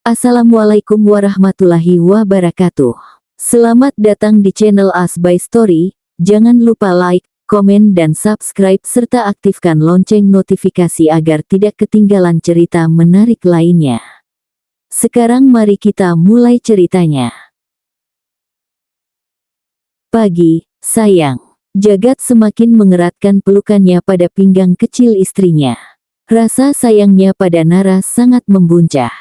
Assalamualaikum warahmatullahi wabarakatuh. Selamat datang di channel Asbai Story. Jangan lupa like, komen dan subscribe serta aktifkan lonceng notifikasi agar tidak ketinggalan cerita menarik lainnya. Sekarang mari kita mulai ceritanya. Pagi, sayang. Jagat semakin mengeratkan pelukannya pada pinggang kecil istrinya. Rasa sayangnya pada Nara sangat membuncah.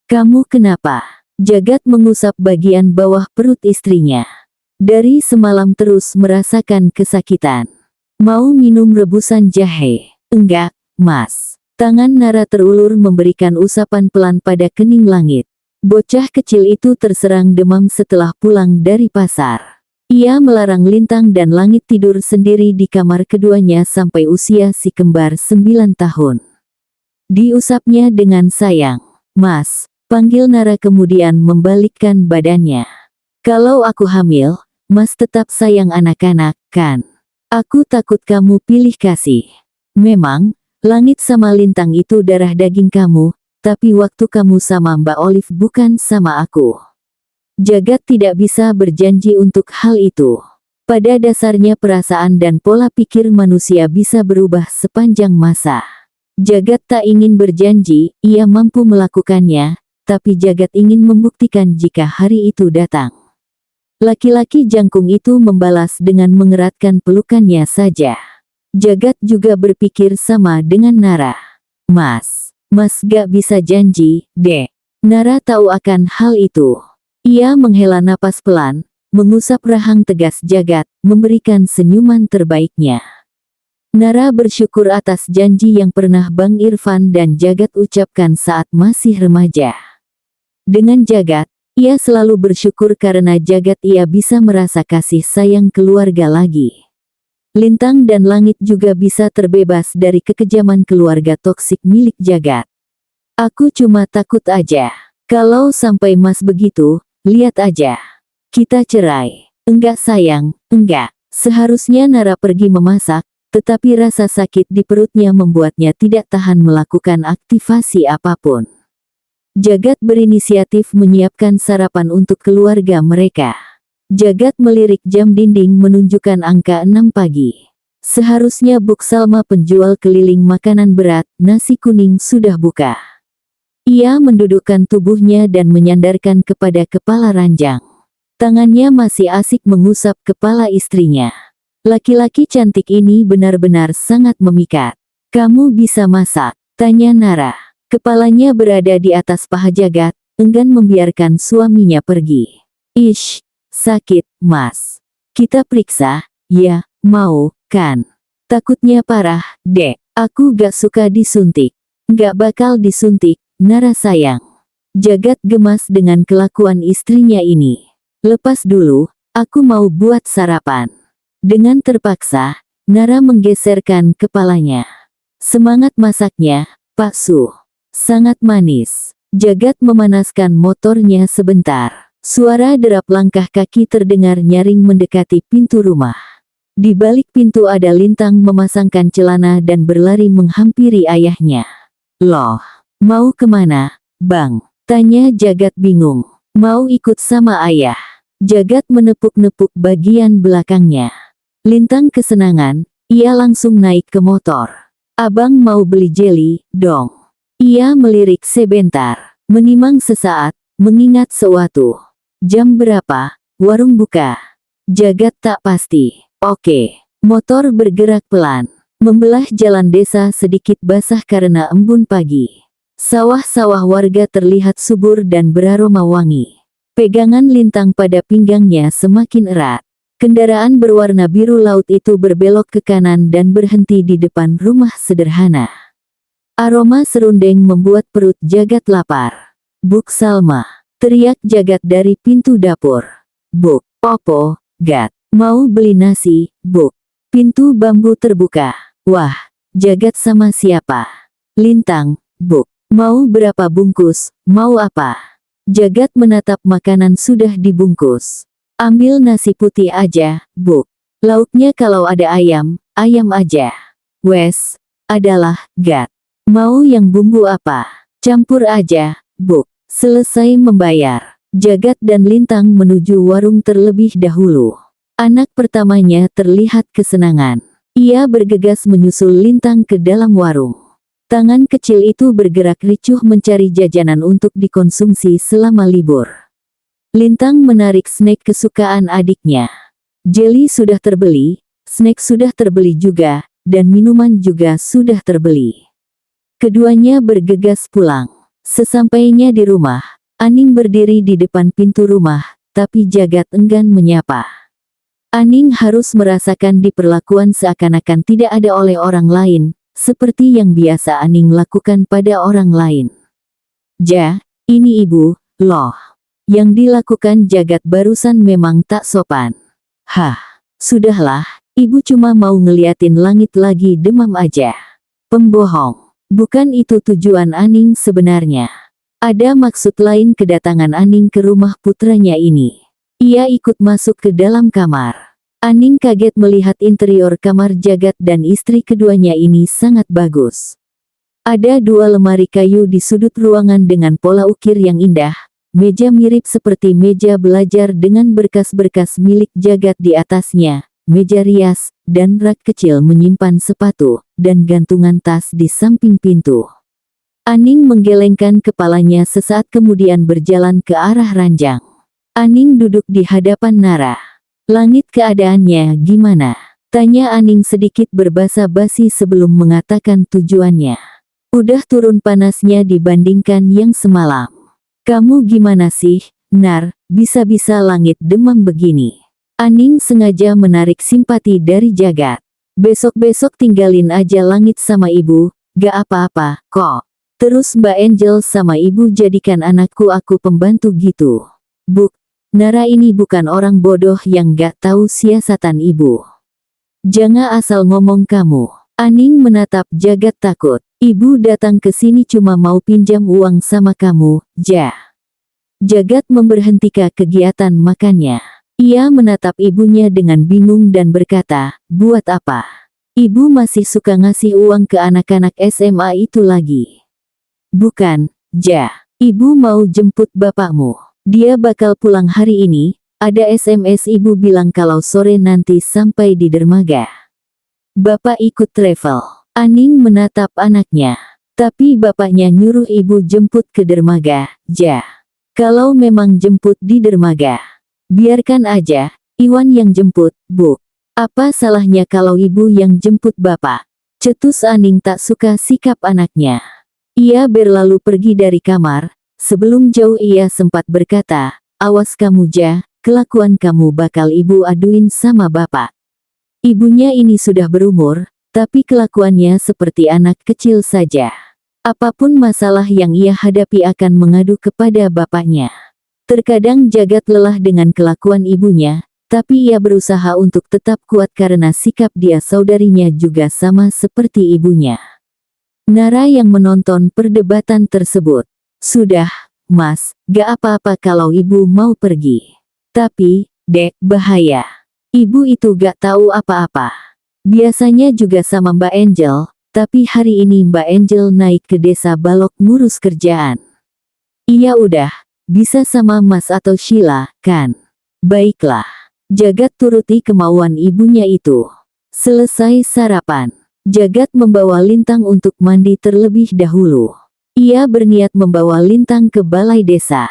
"Kamu kenapa?" Jagat mengusap bagian bawah perut istrinya. Dari semalam terus merasakan kesakitan. "Mau minum rebusan jahe?" "Enggak, Mas." Tangan Nara terulur memberikan usapan pelan pada kening langit. Bocah kecil itu terserang demam setelah pulang dari pasar. Ia melarang Lintang dan Langit tidur sendiri di kamar keduanya sampai usia si kembar 9 tahun. Diusapnya dengan sayang. "Mas," panggil Nara kemudian membalikkan badannya. "Kalau aku hamil, Mas tetap sayang anak-anak, kan? Aku takut kamu pilih kasih. Memang, Langit sama Lintang itu darah daging kamu, tapi waktu kamu sama Mbak Olive bukan sama aku." Jagat tidak bisa berjanji untuk hal itu. Pada dasarnya perasaan dan pola pikir manusia bisa berubah sepanjang masa. Jagat tak ingin berjanji, ia mampu melakukannya, tapi Jagat ingin membuktikan jika hari itu datang. Laki-laki jangkung itu membalas dengan mengeratkan pelukannya saja. Jagat juga berpikir sama dengan Nara. Mas gak bisa janji, Dek." Nara tahu akan hal itu. Ia menghela napas pelan, mengusap rahang tegas Jagat, memberikan senyuman terbaiknya. Nara bersyukur atas janji yang pernah Bang Irfan dan Jagat ucapkan saat masih remaja. Dengan Jagat, ia selalu bersyukur karena Jagat ia bisa merasa kasih sayang keluarga lagi. Lintang dan Langit juga bisa terbebas dari kekejaman keluarga toksik milik Jagat. "Aku cuma takut aja. Kalau sampai Mas begitu, lihat aja. Kita cerai." "Enggak sayang, enggak." Seharusnya Nara pergi memasak, tetapi rasa sakit di perutnya membuatnya tidak tahan melakukan aktivasi apapun. Jagat berinisiatif menyiapkan sarapan untuk keluarga mereka. Jagat melirik jam dinding menunjukkan angka 6 pagi. Seharusnya Buk Salma penjual keliling makanan berat, nasi kuning sudah buka. Ia mendudukkan tubuhnya dan menyandarkan kepada kepala ranjang. Tangannya masih asik mengusap kepala istrinya. Laki-laki cantik ini benar-benar sangat memikat. "Kamu bisa masak?" tanya Nara. Kepalanya berada di atas paha Jagat, enggan membiarkan suaminya pergi. "Ish, sakit, Mas. Kita periksa?" "Ya, mau, kan?" "Takutnya parah, Dek. Aku gak suka disuntik." "Gak bakal disuntik, Nara sayang." Jagat gemas dengan kelakuan istrinya ini. "Lepas dulu, aku mau buat sarapan." Dengan terpaksa, Nara menggeserkan kepalanya. "Semangat masaknya, Pak Su. Sangat manis." Jagat memanaskan motornya sebentar. Suara derap langkah kaki terdengar nyaring mendekati pintu rumah. Di balik pintu ada Lintang memasangkan celana dan berlari menghampiri ayahnya. "Loh, mau kemana, Bang?" tanya Jagat bingung. "Mau ikut sama ayah." Jagat menepuk-nepuk bagian belakangnya. Lintang kesenangan, ia langsung naik ke motor. "Abang mau beli jeli, dong." Ia melirik sebentar, menimang sesaat, mengingat sesuatu. "Jam berapa? Warung buka?" Jagat tak pasti. "Oke." Motor bergerak pelan, membelah jalan desa sedikit basah karena embun pagi. Sawah-sawah warga terlihat subur dan beraroma wangi. Pegangan Lintang pada pinggangnya semakin erat. Kendaraan berwarna biru laut itu berbelok ke kanan dan berhenti di depan rumah sederhana. Aroma serundeng membuat perut Jagat lapar. "Buk Salma," teriak Jagat dari pintu dapur. "Buk, Popo, Gat, mau beli nasi, Buk." Pintu bambu terbuka. "Wah, Jagat sama siapa?" "Lintang, Buk." "Mau berapa bungkus, mau apa?" Jagat menatap makanan sudah dibungkus. "Ambil nasi putih aja, Buk. Lauknya kalau ada ayam, ayam aja." "Wes, adalah, Gat. Mau yang bumbu apa?" "Campur aja, Buk." Selesai membayar, Jagat dan Lintang menuju warung terlebih dahulu. Anak pertamanya terlihat kesenangan. Ia bergegas menyusul Lintang ke dalam warung. Tangan kecil itu bergerak ricuh mencari jajanan untuk dikonsumsi selama libur. Lintang menarik snack kesukaan adiknya. Jeli sudah terbeli, snack sudah terbeli juga, dan minuman juga sudah terbeli. Keduanya bergegas pulang. Sesampainya di rumah, Aning berdiri di depan pintu rumah, tapi Jagat enggan menyapa. Aning harus merasakan diperlakuan seakan-akan tidak ada oleh orang lain, seperti yang biasa Aning lakukan pada orang lain. Ja, ini ibu, loh. Yang dilakukan Jagat barusan memang tak sopan. Hah, sudahlah, ibu cuma mau ngeliatin langit lagi demam aja. Pembohong, bukan itu tujuan Aning sebenarnya. Ada maksud lain kedatangan Aning ke rumah putranya ini. Ia ikut masuk ke dalam kamar. Aning kaget melihat interior kamar Jagat dan istri keduanya ini sangat bagus. Ada 2 lemari kayu di sudut ruangan dengan pola ukir yang indah, meja mirip seperti meja belajar dengan berkas-berkas milik Jagat di atasnya, meja rias, dan rak kecil menyimpan sepatu, dan gantungan tas di samping pintu. Aning menggelengkan kepalanya sesaat kemudian berjalan ke arah ranjang. Aning duduk di hadapan Nara. Langit keadaannya gimana? Tanya Aning sedikit berbasa-basi sebelum mengatakan tujuannya. Udah turun panasnya dibandingkan yang semalam. Kamu gimana sih, Nar, bisa-bisa langit demam begini? Aning sengaja menarik simpati dari Jagat. Besok-besok tinggalin aja langit sama ibu, gak apa-apa, kok. Terus Mbak Angel sama ibu jadikan anakku aku pembantu gitu. Buk, Nara ini bukan orang bodoh yang gak tahu siasatan ibu. Jangan asal ngomong kamu. Aning menatap Jagat takut. Ibu datang ke sini cuma mau pinjam uang sama kamu, Ja. Jagat memberhentikan kegiatan makannya. Ia menatap ibunya dengan bingung dan berkata, buat apa? Ibu masih suka ngasih uang ke anak-anak SMA itu lagi. Bukan, Ja. Ibu mau jemput bapakmu. Dia bakal pulang hari ini, ada SMS ibu bilang kalau sore nanti sampai di dermaga. Bapak ikut travel. Aning menatap anaknya. Tapi bapaknya nyuruh ibu jemput ke dermaga, Ja. Kalau memang jemput di dermaga, biarkan aja, Iwan yang jemput, Bu. Apa salahnya kalau ibu yang jemput bapak? Cetus Aning tak suka sikap anaknya. Ia berlalu pergi dari kamar. Sebelum jauh ia sempat berkata, awas kamu Ja, kelakuan kamu bakal ibu aduin sama bapak. Ibunya ini sudah berumur, tapi kelakuannya seperti anak kecil saja. Apapun masalah yang ia hadapi akan mengadu kepada bapaknya. Terkadang Jagat lelah dengan kelakuan ibunya, tapi ia berusaha untuk tetap kuat karena sikap dia saudarinya juga sama seperti ibunya. Nara yang menonton perdebatan tersebut. Sudah, Mas, gak apa-apa kalau ibu mau pergi. Tapi, Dek, bahaya. Ibu itu gak tahu apa-apa. Biasanya juga sama Mbak Angel, tapi hari ini Mbak Angel naik ke desa Balok ngurus kerjaan. Iya udah, bisa sama Mas atau Sheila, kan? Baiklah. Jagat turuti kemauan ibunya itu. Selesai sarapan, Jagat membawa Lintang untuk mandi terlebih dahulu. Ia berniat membawa Lintang ke balai desa.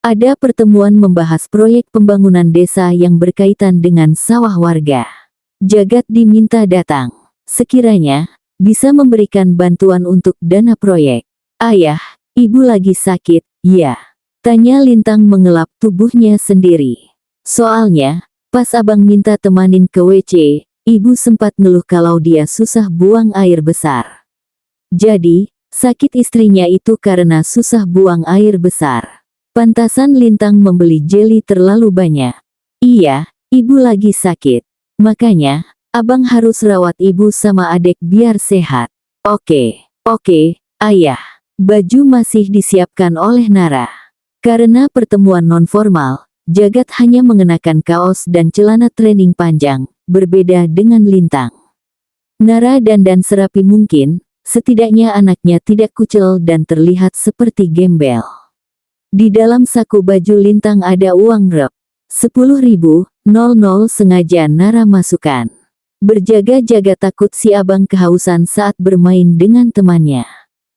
Ada pertemuan membahas proyek pembangunan desa yang berkaitan dengan sawah warga. Jagat diminta datang. Sekiranya, bisa memberikan bantuan untuk dana proyek. Ayah, ibu lagi sakit, ya? Tanya Lintang mengelap tubuhnya sendiri. Soalnya, pas abang minta temanin ke WC, ibu sempat ngeluh kalau dia susah buang air besar. Jadi, sakit istrinya itu karena susah buang air besar. Pantasan Lintang membeli jeli terlalu banyak. Iya, ibu lagi sakit. Makanya, abang harus rawat ibu sama adek biar sehat. Oke, ayah. Baju masih disiapkan oleh Nara. Karena pertemuan non-formal, Jagat hanya mengenakan kaos dan celana training panjang, berbeda dengan Lintang. Nara dandan serapi mungkin, setidaknya anaknya tidak kucel dan terlihat seperti gembel. Di dalam saku baju Lintang ada uang rep. 10.000, sengaja Nara masukkan. Berjaga-jaga takut si abang kehausan saat bermain dengan temannya.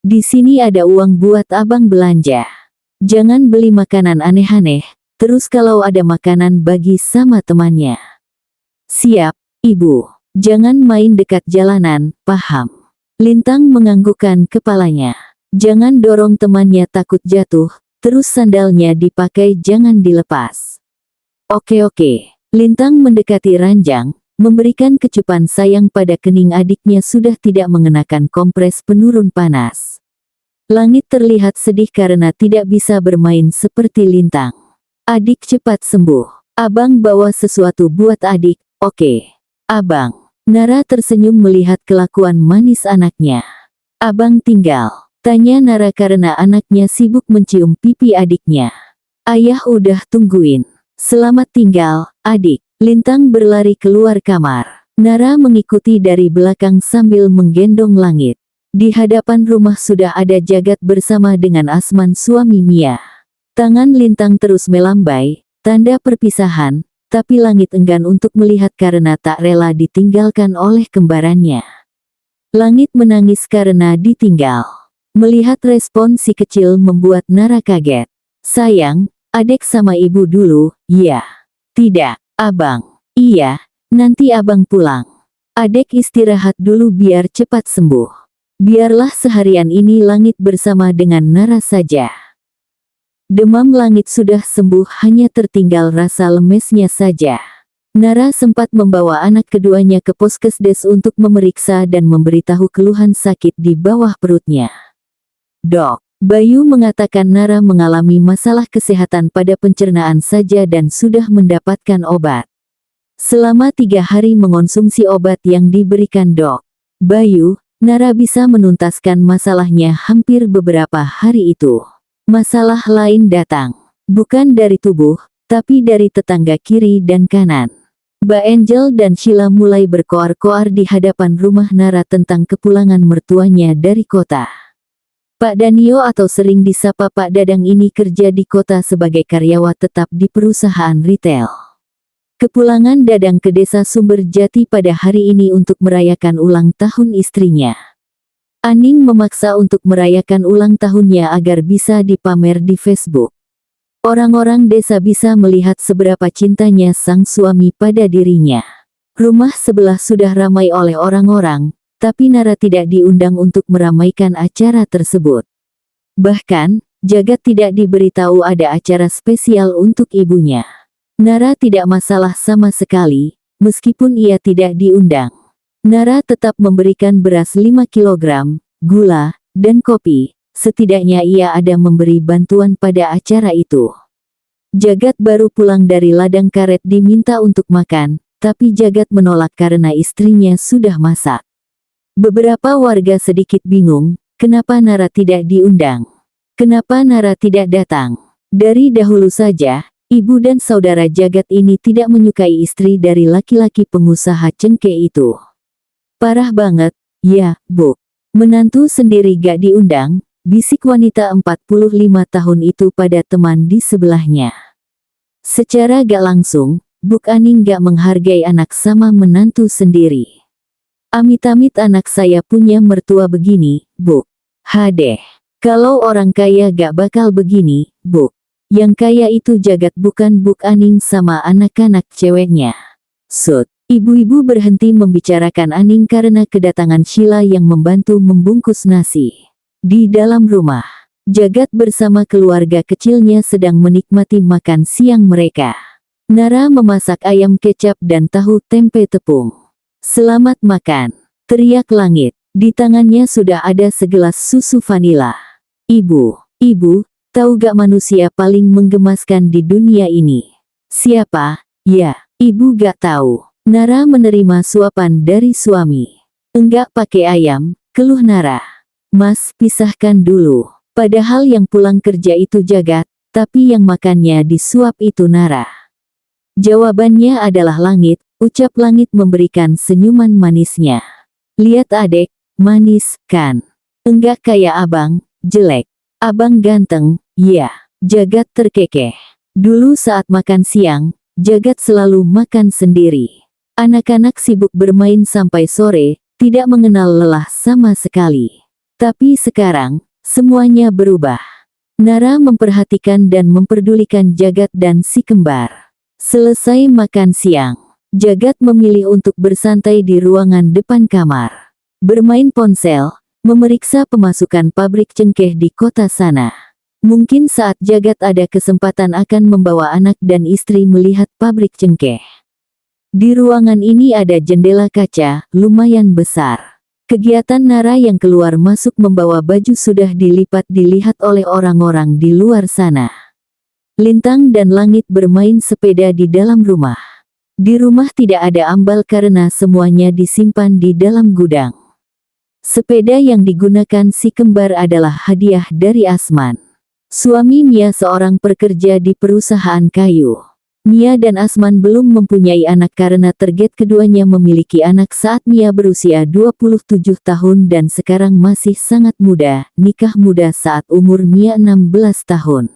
Di sini ada uang buat abang belanja. Jangan beli makanan aneh-aneh, terus kalau ada makanan bagi sama temannya. Siap, Ibu. Jangan main dekat jalanan, paham? Lintang menganggukkan kepalanya. Jangan dorong temannya takut jatuh, terus sandalnya dipakai jangan dilepas. Oke. Lintang mendekati ranjang, memberikan kecupan sayang pada kening adiknya sudah tidak mengenakan kompres penurun panas. Langit terlihat sedih karena tidak bisa bermain seperti Lintang. Adik cepat sembuh. Abang bawa sesuatu buat adik, oke. Abang. Nara tersenyum melihat kelakuan manis anaknya. Abang tinggal, tanya Nara karena anaknya sibuk mencium pipi adiknya. Ayah udah tungguin. Selamat tinggal, adik. Lintang berlari keluar kamar. Nara mengikuti dari belakang sambil menggendong Langit. Di hadapan rumah sudah ada Jagat bersama dengan Asman suami Mia. Tangan Lintang terus melambai, tanda perpisahan. Tapi Langit enggan untuk melihat karena tak rela ditinggalkan oleh kembarannya. Langit menangis karena ditinggal. Melihat respon si kecil membuat Nara kaget. Sayang, adek sama ibu dulu, ya. Tidak, abang. Iya, nanti abang pulang. Adek istirahat dulu biar cepat sembuh. Biarlah seharian ini Langit bersama dengan Nara saja. Demam Langit sudah sembuh, hanya tertinggal rasa lemesnya saja. Nara sempat membawa anak keduanya ke puskesdes untuk memeriksa dan memberitahu keluhan sakit di bawah perutnya. Dok, Bayu mengatakan Nara mengalami masalah kesehatan pada pencernaan saja dan sudah mendapatkan obat. Selama 3 hari mengonsumsi obat yang diberikan Dok Bayu, Nara bisa menuntaskan masalahnya hampir beberapa hari itu. Masalah lain datang, bukan dari tubuh, tapi dari tetangga kiri dan kanan. Mbak Angel dan Sheila mulai berkoar-koar di hadapan rumah Nara tentang kepulangan mertuanya dari kota. Pak Danio atau sering disapa Pak Dadang ini kerja di kota sebagai karyawan tetap di perusahaan retail. Kepulangan Dadang ke desa Sumber Jati pada hari ini untuk merayakan ulang tahun istrinya. Aning memaksa untuk merayakan ulang tahunnya agar bisa dipamer di Facebook. Orang-orang desa bisa melihat seberapa cintanya sang suami pada dirinya. Rumah sebelah sudah ramai oleh orang-orang, tapi Nara tidak diundang untuk meramaikan acara tersebut. Bahkan, Jagat tidak diberitahu ada acara spesial untuk ibunya. Nara tidak masalah sama sekali, meskipun ia tidak diundang. Nara tetap memberikan beras 5 kilogram, gula, dan kopi, setidaknya ia ada memberi bantuan pada acara itu. Jagat baru pulang dari ladang karet diminta untuk makan, tapi Jagat menolak karena istrinya sudah masak. Beberapa warga sedikit bingung, kenapa Nara tidak diundang? Kenapa Nara tidak datang? Dari dahulu saja, ibu dan saudara Jagat ini tidak menyukai istri dari laki-laki pengusaha cengkeh itu. Parah banget, ya, Bu. Menantu sendiri gak diundang, bisik wanita 45 tahun itu pada teman di sebelahnya. Secara gak langsung, Buk Aning gak menghargai anak sama menantu sendiri. Amit-amit anak saya punya mertua begini, Buk. Hadeh. Kalau orang kaya gak bakal begini, Buk. Yang kaya itu Jagat bukan Buk Aning sama anak-anak ceweknya. Sud. Ibu-ibu berhenti membicarakan Aning karena kedatangan Sheila yang membantu membungkus nasi. Di dalam rumah, Jagat bersama keluarga kecilnya sedang menikmati makan siang mereka. Nara memasak ayam kecap dan tahu tempe tepung. Selamat makan, teriak Langit. Di tangannya sudah ada segelas susu vanila. Ibu, tahu gak manusia paling menggemaskan di dunia ini? Siapa? Ya, ibu gak tahu. Nara menerima suapan dari suami. Enggak pakai ayam, keluh Nara. Mas, pisahkan dulu. Padahal yang pulang kerja itu Jagat, tapi yang makannya disuap itu Nara. Jawabannya adalah Langit, ucap Langit memberikan senyuman manisnya. Lihat adek, manis, kan? Enggak kayak abang, jelek. Abang ganteng, ya. Jagat terkekeh. Dulu saat makan siang, Jagat selalu makan sendiri. Anak-anak sibuk bermain sampai sore, tidak mengenal lelah sama sekali. Tapi sekarang, semuanya berubah. Nara memperhatikan dan memperdulikan Jagat dan si kembar. Selesai makan siang, Jagat memilih untuk bersantai di ruangan depan kamar. Bermain ponsel, memeriksa pemasukan pabrik cengkeh di kota sana. Mungkin saat Jagat ada kesempatan akan membawa anak dan istri melihat pabrik cengkeh. Di ruangan ini ada jendela kaca, lumayan besar. Kegiatan Nara yang keluar masuk membawa baju sudah dilihat oleh orang-orang di luar sana. Lintang dan Langit bermain sepeda di dalam rumah. Di rumah tidak ada ambal karena semuanya disimpan di dalam gudang. Sepeda yang digunakan si kembar adalah hadiah dari Asman. Suami Mia seorang pekerja di perusahaan kayu. Mia dan Asman belum mempunyai anak karena target keduanya memiliki anak saat Mia berusia 27 tahun dan sekarang masih sangat muda, nikah muda saat umur Mia 16 tahun.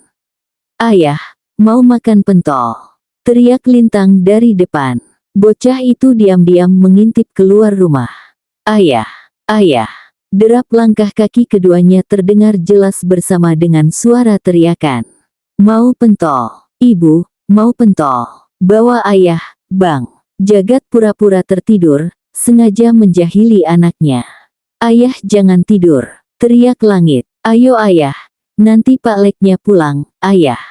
"Ayah, mau makan pentol?" teriak Lintang dari depan. Bocah itu diam-diam mengintip keluar rumah. "Ayah, ayah." Derap langkah kaki keduanya terdengar jelas bersama dengan suara teriakan. "Mau pentol? Ibu, mau pentol. Bawa ayah, Bang." Jagat pura-pura tertidur, sengaja menjahili anaknya. "Ayah jangan tidur," teriak Langit. "Ayo ayah, nanti Pak Leknya pulang." "Ayah."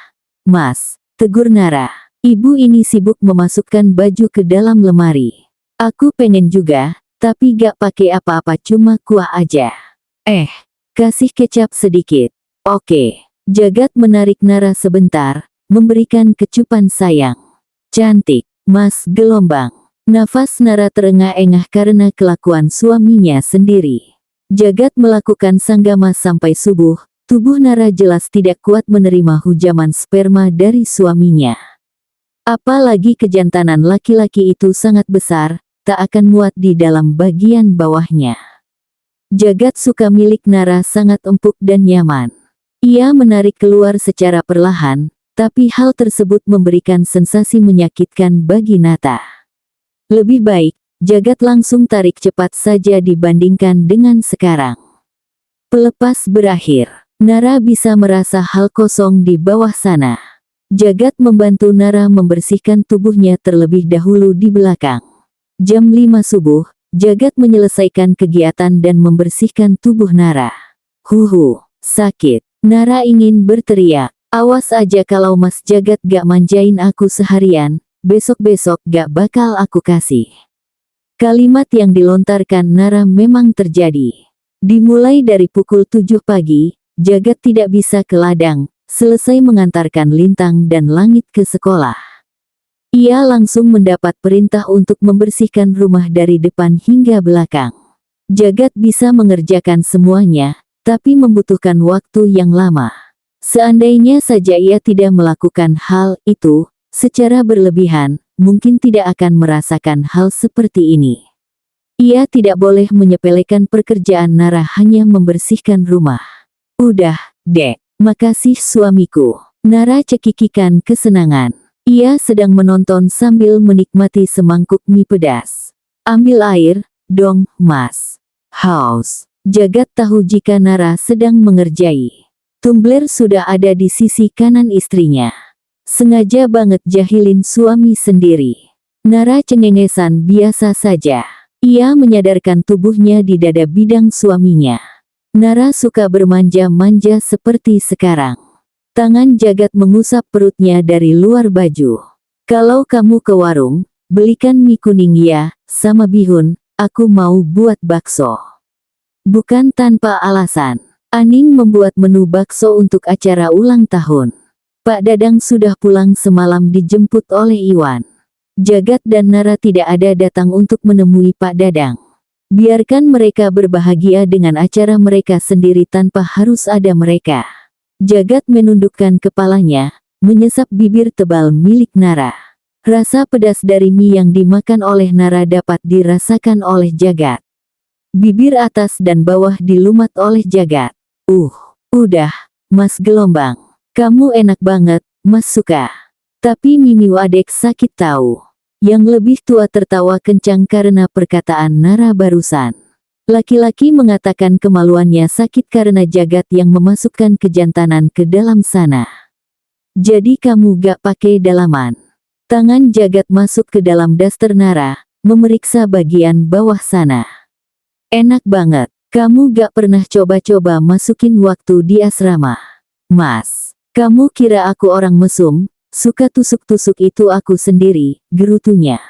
"Mas," tegur Nara. "Ibu ini sibuk memasukkan baju ke dalam lemari. Aku pengen juga. Tapi gak pakai apa-apa cuma kuah aja. Kasih kecap sedikit." "Oke." Jagat menarik Nara sebentar, memberikan kecupan sayang. "Cantik, Mas Gelombang." Nafas Nara terengah-engah karena kelakuan suaminya sendiri. Jagat melakukan sanggama sampai subuh, tubuh Nara jelas tidak kuat menerima hujaman sperma dari suaminya. Apalagi kejantanan laki-laki itu sangat besar, tak akan muat di dalam bagian bawahnya. Jagat suka milik Nara sangat empuk dan nyaman. Ia menarik keluar secara perlahan, tapi hal tersebut memberikan sensasi menyakitkan bagi Nata. Lebih baik, Jagat langsung tarik cepat saja dibandingkan dengan sekarang. Pelepas berakhir, Nara bisa merasa hal kosong di bawah sana. Jagat membantu Nara membersihkan tubuhnya terlebih dahulu di belakang. Jam 5 subuh, Jagat menyelesaikan kegiatan dan membersihkan tubuh Nara. "Huhu, sakit." Nara ingin berteriak. "Awas aja kalau Mas Jagat gak manjain aku seharian, besok-besok gak bakal aku kasih." Kalimat yang dilontarkan Nara memang terjadi. Dimulai dari pukul 7 pagi, Jagat tidak bisa ke ladang, selesai mengantarkan Lintang dan Langit ke sekolah. Ia langsung mendapat perintah untuk membersihkan rumah dari depan hingga belakang. Jagat bisa mengerjakan semuanya, tapi membutuhkan waktu yang lama. Seandainya saja ia tidak melakukan hal itu secara berlebihan, mungkin tidak akan merasakan hal seperti ini. Ia tidak boleh menyepelekan pekerjaan Nara hanya membersihkan rumah. "Udah, Dek. Makasih suamiku." Nara cekikikan kesenangan. Ia sedang menonton sambil menikmati semangkuk mie pedas. "Ambil air, dong, Mas. Haus." Jagat tahu jika Nara sedang mengerjai. Tumbler sudah ada di sisi kanan istrinya. Sengaja banget jahilin suami sendiri. Nara cengengesan biasa saja. Ia menyadarkan tubuhnya di dada bidang suaminya. Nara suka bermanja-manja seperti sekarang. Tangan Jagat mengusap perutnya dari luar baju. "Kalau kamu ke warung, belikan mie kuning ya, sama bihun, aku mau buat bakso." Bukan tanpa alasan, Aning membuat menu bakso untuk acara ulang tahun. Pak Dadang sudah pulang semalam dijemput oleh Iwan. Jagat dan Nara tidak ada datang untuk menemui Pak Dadang. Biarkan mereka berbahagia dengan acara mereka sendiri tanpa harus ada mereka. Jagat menundukkan kepalanya, menyesap bibir tebal milik Nara. Rasa pedas dari mie yang dimakan oleh Nara dapat dirasakan oleh Jagat. Bibir atas dan bawah dilumat oleh Jagat. Udah, Mas Gelombang." Kamu enak banget, Mas suka. Tapi Mimiu adek sakit tahu. Yang lebih tua tertawa kencang karena perkataan Nara barusan. Laki-laki mengatakan kemaluannya sakit karena jagat yang memasukkan kejantanan ke dalam sana. Jadi kamu gak pakai dalaman. Tangan jagat masuk ke dalam daster Nara, memeriksa bagian bawah sana. Enak banget, kamu gak pernah coba-coba masukin waktu di asrama. Mas, kamu kira aku orang mesum? Suka tusuk-tusuk itu aku sendiri, gerutunya.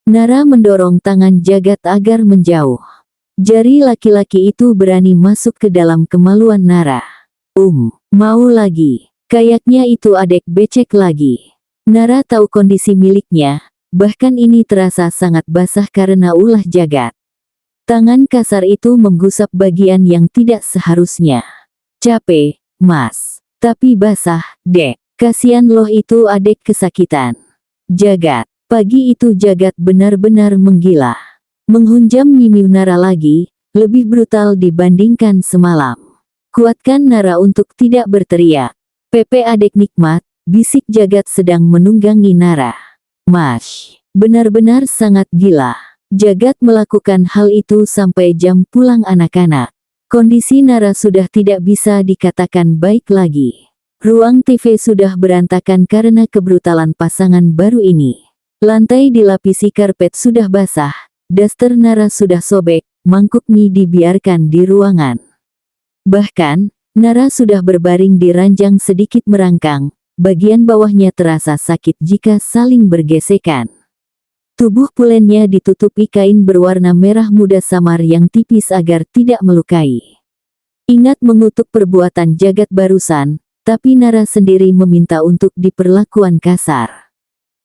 Nara mendorong tangan jagat agar menjauh. Jari laki-laki itu berani masuk ke dalam kemaluan Nara. Mau lagi. Kayaknya itu adek becek lagi. Nara tahu kondisi miliknya, bahkan ini terasa sangat basah karena ulah jagat. Tangan kasar itu menggusap bagian yang tidak seharusnya. Capek, Mas. Tapi basah, dek. Kasian loh itu adek kesakitan. Jagat. Pagi itu jagat benar-benar menggila. Menghunjam Mimiu Nara lagi, lebih brutal dibandingkan semalam. Kuatkan Nara untuk tidak berteriak. Pepe adek nikmat, bisik jagat sedang menunggangi Nara. Mas, benar-benar sangat gila. Jagat melakukan hal itu sampai jam pulang anak-anak. Kondisi Nara sudah tidak bisa dikatakan baik lagi. Ruang TV sudah berantakan karena kebrutalan pasangan baru ini. Lantai dilapisi karpet sudah basah, daster Nara sudah sobek, mangkuk mie dibiarkan di ruangan. Bahkan, Nara sudah berbaring di ranjang sedikit merangkang, bagian bawahnya terasa sakit jika saling bergesekan. Tubuh pulennya ditutupi kain berwarna merah muda samar yang tipis agar tidak melukai. Ingat mengutuk perbuatan jagat barusan, tapi Nara sendiri meminta untuk diperlakukan kasar.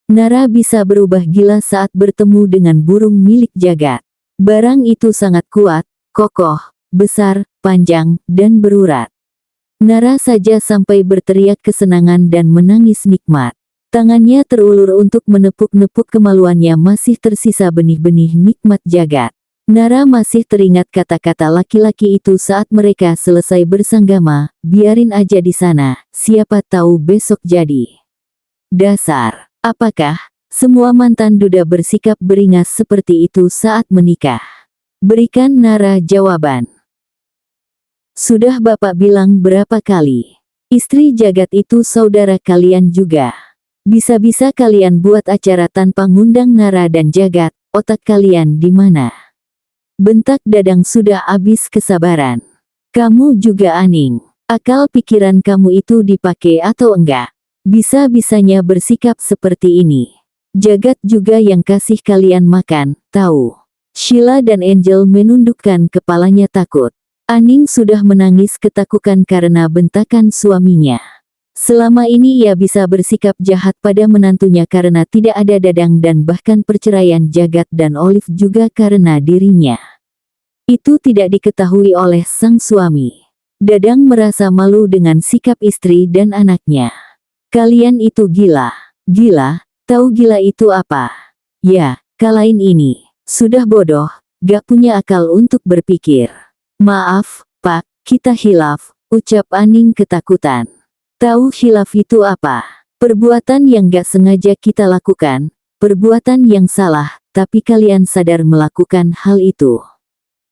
Nara bisa berubah gila saat bertemu dengan burung milik jagat. Barang itu sangat kuat, kokoh, besar, panjang, dan berurat. Nara saja sampai berteriak kesenangan dan menangis nikmat. Tangannya terulur untuk menepuk-nepuk kemaluannya, masih tersisa benih-benih nikmat jagat. Nara masih teringat kata-kata laki-laki itu saat mereka selesai bersanggama, biarin aja di sana, siapa tahu besok jadi. Dasar, apakah semua mantan duda bersikap beringas seperti itu saat menikah? Berikan Nara jawaban. Sudah Bapak bilang berapa kali? Istri jagat itu saudara kalian juga. Bisa-bisa kalian buat acara tanpa ngundang Nara dan jagat, otak kalian di mana? Bentak Dadang sudah habis kesabaran. Kamu juga Aning. Akal pikiran kamu itu dipakai atau enggak? Bisa-bisanya bersikap seperti ini. Jagat juga yang kasih kalian makan, tahu. Sheila dan Angel menundukkan kepalanya takut. Aning sudah menangis ketakutan karena bentakan suaminya. Selama ini ia bisa bersikap jahat pada menantunya karena tidak ada Dadang dan bahkan perceraian Jagat dan Olive juga karena dirinya. Itu tidak diketahui oleh sang suami. Dadang merasa malu dengan sikap istri dan anaknya. Kalian itu gila. Gila, tahu gila itu apa? Ya, kalian ini. Sudah bodoh, gak punya akal untuk berpikir. Maaf, Pak, kita hilaf, ucap Aning ketakutan. Tahu hilaf itu apa? Perbuatan yang gak sengaja kita lakukan, perbuatan yang salah, tapi kalian sadar melakukan hal itu.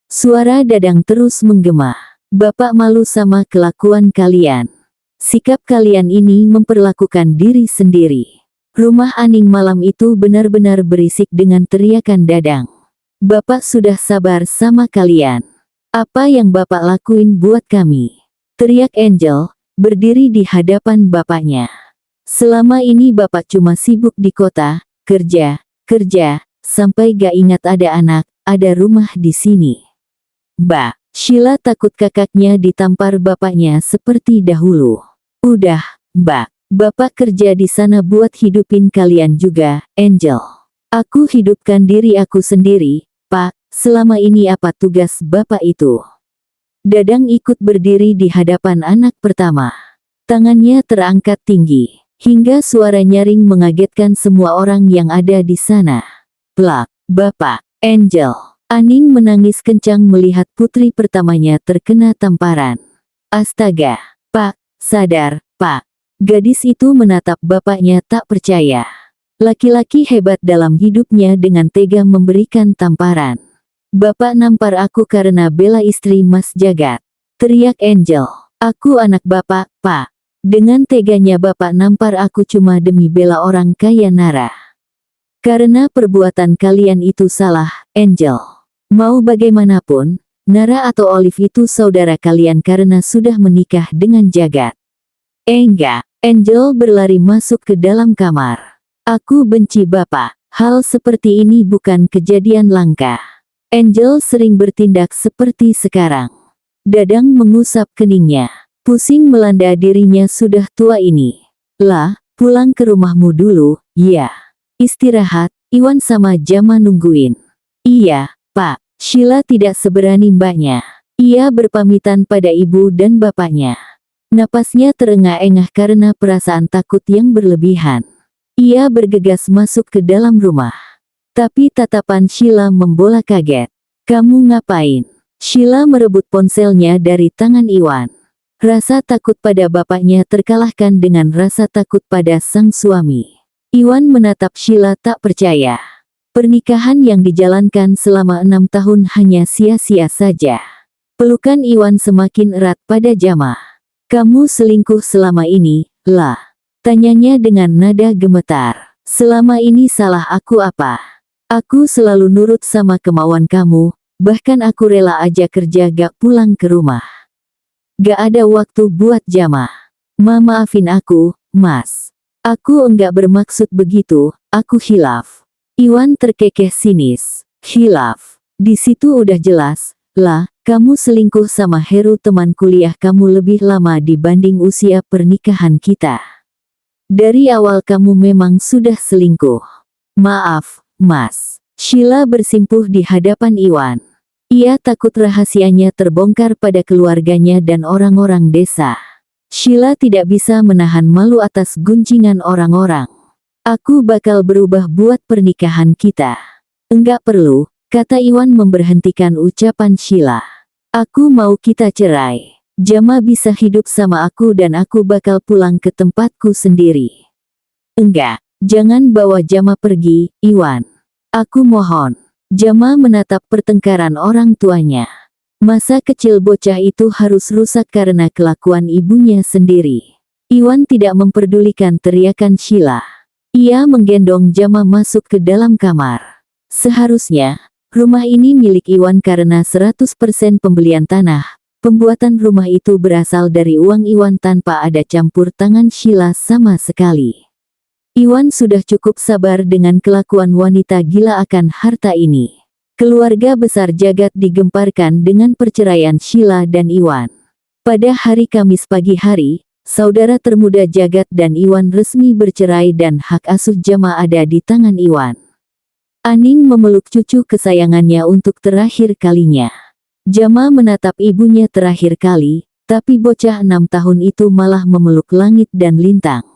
Suara Dadang terus menggema. Bapak malu sama kelakuan kalian. Sikap kalian ini memperlakukan diri sendiri. Rumah Aning malam itu benar-benar berisik dengan teriakan Dadang. Bapak sudah sabar sama kalian. Apa yang Bapak lakuin buat kami? Teriak Angel, berdiri di hadapan bapaknya. Selama ini Bapak cuma sibuk di kota, kerja, sampai gak ingat ada anak, ada rumah di sini. Mbak, Sheila takut kakaknya ditampar bapaknya seperti dahulu. Udah, Mbak, Bapak kerja di sana buat hidupin kalian juga, Angel. Aku hidupkan diri aku sendiri, Pak, selama ini apa tugas Bapak itu? Dadang ikut berdiri di hadapan anak pertama. Tangannya terangkat tinggi, hingga suara nyaring mengagetkan semua orang yang ada di sana. Plak, Bapak, Angel. Aning menangis kencang melihat putri pertamanya terkena tamparan. Astaga, Pak, sadar, Pak. Gadis itu menatap bapaknya tak percaya. Laki-laki hebat dalam hidupnya dengan tega memberikan tamparan. Bapak nampar aku karena bela istri Mas Jagat. Teriak Angel. Aku anak bapak, Pak. Dengan teganya bapak nampar aku cuma demi bela orang kaya Nara. Karena perbuatan kalian itu salah, Angel. Mau bagaimanapun, Nara atau Olive itu saudara kalian karena sudah menikah dengan Jagat. Enggak, Angel berlari masuk ke dalam kamar. Aku benci bapak, hal seperti ini bukan kejadian langka. Angel sering bertindak seperti sekarang. Dadang mengusap keningnya. Pusing melanda dirinya sudah tua ini. Lah, pulang ke rumahmu dulu, ya. Istirahat, Iwan sama Jama nungguin. Iya, Pak. Sheila tidak seberani mbaknya. Ia berpamitan pada ibu dan bapaknya. Napasnya terengah-engah karena perasaan takut yang berlebihan. Ia bergegas masuk ke dalam rumah. Tapi tatapan Sheila membola kaget. Kamu ngapain? Sheila merebut ponselnya dari tangan Iwan. Rasa takut pada bapaknya terkalahkan dengan rasa takut pada sang suami. Iwan menatap Sheila tak percaya. Pernikahan yang dijalankan selama 6 tahun hanya sia-sia saja. Pelukan Iwan semakin erat pada Jama. Kamu selingkuh selama ini, lah. Tanyanya dengan nada gemetar. Selama ini salah aku apa? Aku selalu nurut sama kemauan kamu, bahkan aku rela aja kerja gak pulang ke rumah. Gak ada waktu buat Jama. Maafin aku, Mas. Aku enggak bermaksud begitu, aku khilaf. Iwan terkekeh sinis. Khilaf. Di situ udah jelas, lah, kamu selingkuh sama Heru teman kuliah kamu lebih lama dibanding usia pernikahan kita. Dari awal kamu memang sudah selingkuh. Maaf, Mas. Sheila bersimpuh di hadapan Iwan. Ia takut rahasianya terbongkar pada keluarganya dan orang-orang desa. Sheila tidak bisa menahan malu atas gunjingan orang-orang. Aku bakal berubah buat pernikahan kita. Enggak perlu, kata Iwan memberhentikan ucapan Sheila. Aku mau kita cerai. Jama bisa hidup sama aku dan aku bakal pulang ke tempatku sendiri. Enggak, jangan bawa Jama pergi, Iwan. Aku mohon. Jama menatap pertengkaran orang tuanya. Masa kecil bocah itu harus rusak karena kelakuan ibunya sendiri. Iwan tidak memperdulikan teriakan Sheila. Ia menggendong Jama masuk ke dalam kamar. Seharusnya, rumah ini milik Iwan karena 100% pembelian tanah. Pembuatan rumah itu berasal dari uang Iwan tanpa ada campur tangan Sheila sama sekali. Iwan sudah cukup sabar dengan kelakuan wanita gila akan harta ini. Keluarga besar Jagat digemparkan dengan perceraian Sheila dan Iwan. Pada hari Kamis pagi hari, saudara termuda Jagat dan Iwan resmi bercerai dan hak asuh Jama ada di tangan Iwan. Aning memeluk cucu kesayangannya untuk terakhir kalinya. Jama menatap ibunya terakhir kali, tapi bocah 6 tahun itu malah memeluk langit dan lintang.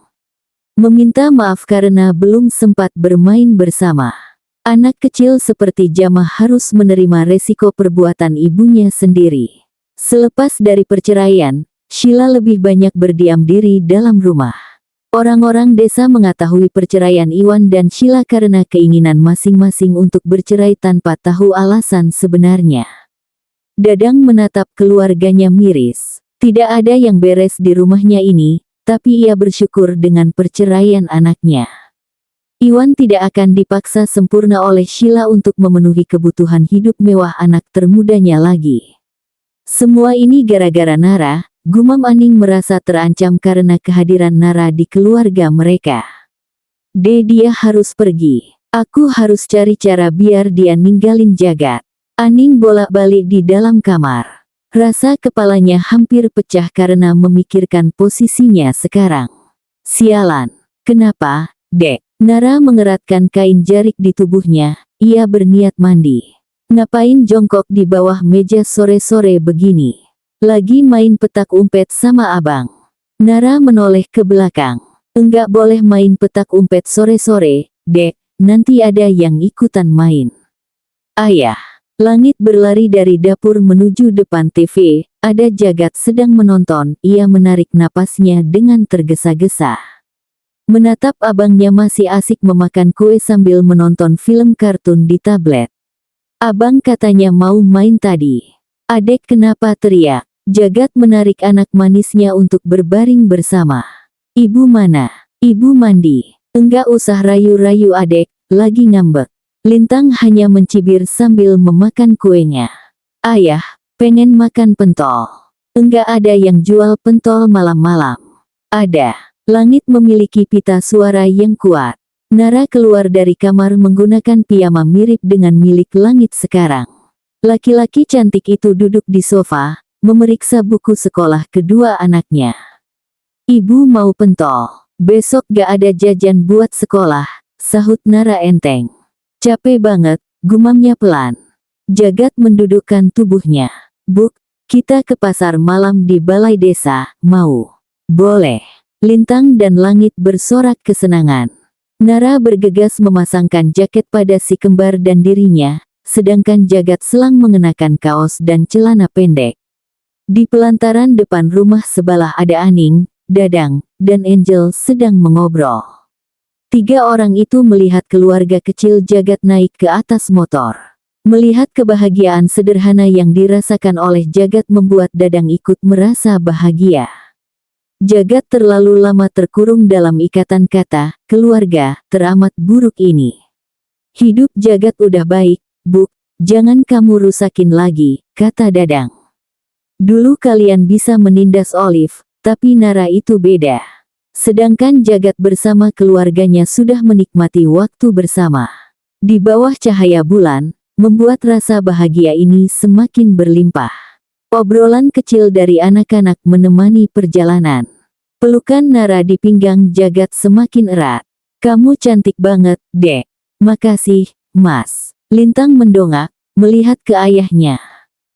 Meminta maaf karena belum sempat bermain bersama. Anak kecil seperti Jama harus menerima resiko perbuatan ibunya sendiri. Selepas dari perceraian, Sheila lebih banyak berdiam diri dalam rumah. Orang-orang desa mengetahui perceraian Iwan dan Sheila karena keinginan masing-masing untuk bercerai tanpa tahu alasan sebenarnya. Dadang menatap keluarganya miris. Tidak ada yang beres di rumahnya ini, tapi ia bersyukur dengan perceraian anaknya. Iwan tidak akan dipaksa sempurna oleh Sheila untuk memenuhi kebutuhan hidup mewah anak termudanya lagi. Semua ini gara-gara Nara, gumam Aning merasa terancam karena kehadiran Nara di keluarga mereka. Dia harus pergi. Aku harus cari cara biar dia ninggalin Jagat. Aning bolak-balik di dalam kamar. Rasa kepalanya hampir pecah karena memikirkan posisinya sekarang. Sialan. Kenapa, Dek? Nara mengeratkan kain jarik di tubuhnya, ia berniat mandi. Ngapain jongkok di bawah meja sore-sore begini? Lagi main petak umpet sama abang. Nara menoleh ke belakang. Enggak boleh main petak umpet sore-sore, Dek, nanti ada yang ikutan main. Ayah. Langit berlari dari dapur menuju depan TV, Ada Jagat sedang menonton, ia menarik napasnya dengan tergesa-gesa. Menatap abangnya masih asik memakan kue sambil menonton film kartun di tablet. Abang katanya mau main tadi. Adek kenapa teriak? Jagat menarik anak manisnya untuk berbaring bersama. Ibu mana? Ibu mandi. Enggak usah rayu-rayu adek, lagi ngambek. Lintang hanya mencibir sambil memakan kuenya. Ayah, pengen makan pentol. Enggak ada yang jual pentol malam-malam. Ada. Langit memiliki pita suara yang kuat. Nara keluar dari kamar menggunakan piyama mirip dengan milik langit sekarang. Laki-laki cantik itu duduk di sofa, memeriksa buku sekolah kedua anaknya. Ibu mau pentol. Besok gak ada jajan buat sekolah, sahut Nara enteng. Capek banget, gumamnya pelan. Jagat mendudukkan tubuhnya. Buk, kita ke pasar malam di balai desa, mau? Boleh. Lintang dan langit bersorak kesenangan. Nara bergegas memasangkan jaket pada si kembar dan dirinya, sedangkan Jagat selang mengenakan kaos dan celana pendek. Di pelantaran depan rumah sebelah ada Aning, Dadang, dan Angel sedang mengobrol. 3 orang itu melihat keluarga kecil Jagat naik ke atas motor. Melihat kebahagiaan sederhana yang dirasakan oleh Jagat membuat Dadang ikut merasa bahagia. Jagat terlalu lama terkurung dalam ikatan kata, keluarga, teramat buruk ini. Hidup Jagat udah baik, Buk, jangan kamu rusakin lagi, kata Dadang. Dulu kalian bisa menindas Olive, tapi Nara itu beda. Sedangkan Jagat bersama keluarganya sudah menikmati waktu bersama. Di bawah cahaya bulan, membuat rasa bahagia ini semakin berlimpah. Obrolan kecil dari anak-anak menemani perjalanan. Pelukan Nara di pinggang Jagat semakin erat. Kamu cantik banget, Dek. Makasih, Mas. Lintang mendongak, melihat ke ayahnya.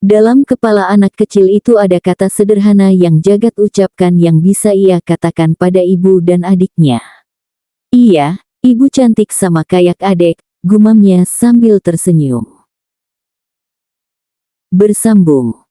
Dalam kepala anak kecil itu ada kata sederhana yang Jagat ucapkan yang bisa ia katakan pada ibu dan adiknya. Iya, ibu cantik sama kayak adek, gumamnya sambil tersenyum. Bersambung.